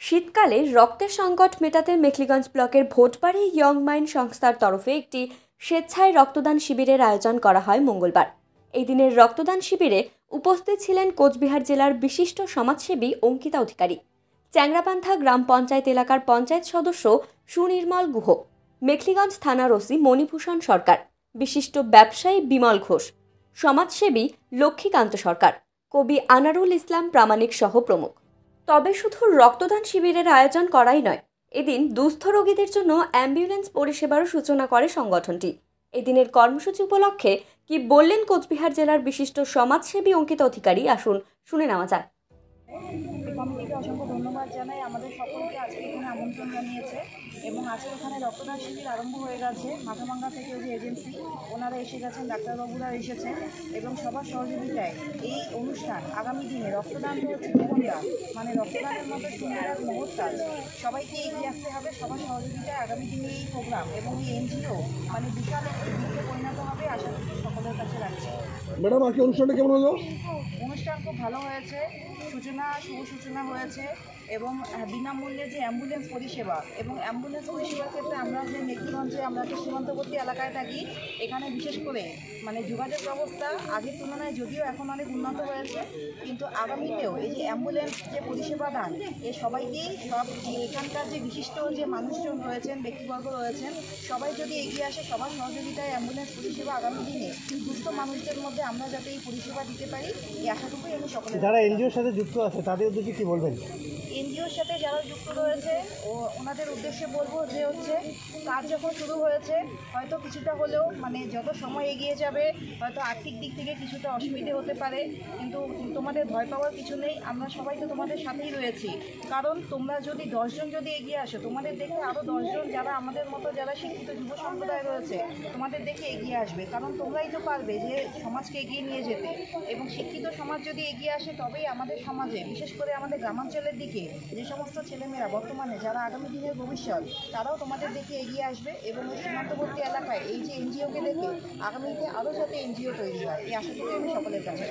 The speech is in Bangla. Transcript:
শীতকালে রক্তের সংকট মেটাতে মেখলিগঞ্জ ব্লকের ভোটবাড়ি ইয়ং মাইন্ড সংস্থার তরফে একটি স্বেচ্ছায় রক্তদান শিবিরের আয়োজন করা হয় মঙ্গলবার। এই দিনের রক্তদান শিবিরে উপস্থিত ছিলেন কোচবিহার জেলার বিশিষ্ট সমাজসেবী অঙ্কিতা অধিকারী, চ্যাংরাপান্থা গ্রাম পঞ্চায়েত এলাকার পঞ্চায়েত সদস্য সুনির্মল গুহ, মেখলিগঞ্জ থানার ওসি মণিভূষণ সরকার, বিশিষ্ট ব্যবসায়ী বিমল ঘোষ, সমাজসেবী লক্ষ্মীকান্ত সরকার, কবি আনারুল ইসলাম প্রামাণিক সহ প্রমুখ। তবে শুধু রক্তদান শিবিরের আয়োজন করাই নয়, এদিন দুস্থ রোগীদের জন্য অ্যাম্বুলেন্স পরিষেবারও সূচনা করে সংগঠনটি। এদিনের কর্মসূচি উপলক্ষে কি বললেন কোচবিহার জেলার বিশিষ্ট সমাজসেবী অঙ্কিতা অধিকারী, আসুন শুনে নেওয়া যাক। কমিটিকে অসংখ্য ধন্যবাদ জানাই, আমাদের সকলকে আজকে এখানে আমন্ত্রণ জানিয়েছে এবং আজকে এখানে রক্তদান শিবির আরম্ভ হয়ে গেছে। মাথাভাঙ্গা থেকে যে এজেন্সি ওনারা এসে গেছেন, ডাক্তারবাবুরা এসেছেন এবং সবার সহযোগিতায় এই অনুষ্ঠান আগামী দিনে রক্তদান হচ্ছে জীবনদান, মানে রক্তদানের মধ্যে সুন্দর এক মহৎ কাজ। সবাইকে এগিয়ে আসতে হবে, সবার সহযোগিতায় আগামী দিনে এই প্রোগ্রাম এবং এই এনজিও মানে বিশাল একটি দিকে পরিণত হবে, আশা করি সকলের কাছে রাখছি। ম্যাডাম, আজকে অনুষ্ঠানটা কেমন হলো? অনুষ্ঠান খুব ভালো হয়েছে, শুভ সূচনা হয়েছে এবং বিনামূল্যে যে অ্যাম্বুলেন্স পরিষেবা এবং অ্যাম্বুলেন্স পরিষেবার ক্ষেত্রে আমরা যে মেখলিগঞ্জে আমরা যে সীমান্তবর্তী এলাকায় থাকি, এখানে বিশেষ করে মানে যোগাযোগ ব্যবস্থা আগের তুলনায় যদিও এখন অনেক উন্নত হয়েছে, কিন্তু আগামীতেও এই যে অ্যাম্বুলেন্স যে পরিষেবা দান এ সবাইকেই সব এখানকার যে বিশিষ্ট যে মানুষজন রয়েছেন, ব্যক্তিবর্গ রয়েছেন, সবাই যদি এগিয়ে আসে, সবার সহযোগিতায় অ্যাম্বুলেন্স পরিষেবা আগামী দিনে সুস্থ মানুষদের মধ্যে আমরা যাতে এই পরিষেবা দিতে পারি, এই আশাটুকুই আমি সকলে। যারা এনজিওর সাথে যুক্ত আছে তাদের উদ্দেশ্যে কি বলবেন? এনজিওর সাথে যারা যুক্ত রয়েছে ওনাদের উদ্দেশ্যে বলবো যে কাজ যখন শুরু হয়েছে হয়তো কিছুটা হলেও মানে যত সময় এগিয়ে যাবে হয়তো আর্থিক দিক থেকে কিছুটা অসুবিধে হতে পারে, কিন্তু তোমাদের ভয় পাওয়ার কিছু নেই, আমরা সবাই তো তোমাদের সাথেই রয়েছি। কারণ তোমরা যদি 10 জন যদি এগিয়ে আসো, তোমাদের দেখে আরও 10 জন যারা আমাদের মতো যারা শিক্ষিত যুব সম্প্রদায় রয়েছে তোমাদের দেখে এগিয়ে আসবে, কারণ তোমরাই তো পারবে যে সমাজকে এগিয়ে নিয়ে যেতে। এবং শিক্ষিত সমাজ যদি এগিয়ে আসে তবেই আমাদের সমাজে, বিশেষ করে আমাদের গ্রামাঞ্চলের দিকে যে সমস্ত ছেলেমেয়েরা বর্তমানে যারা আগামী দিনের ভবিষ্যৎ, তারাও তোমাদের দেখে এগিয়ে আসবে এবং এই সীমান্তবর্তী এলাকায় এই যে এনজিওকে দেখে আগামীতে আরও যাতে এনজিও তৈরি হয়, এই আশাটুকু আমি সকলের কাছে।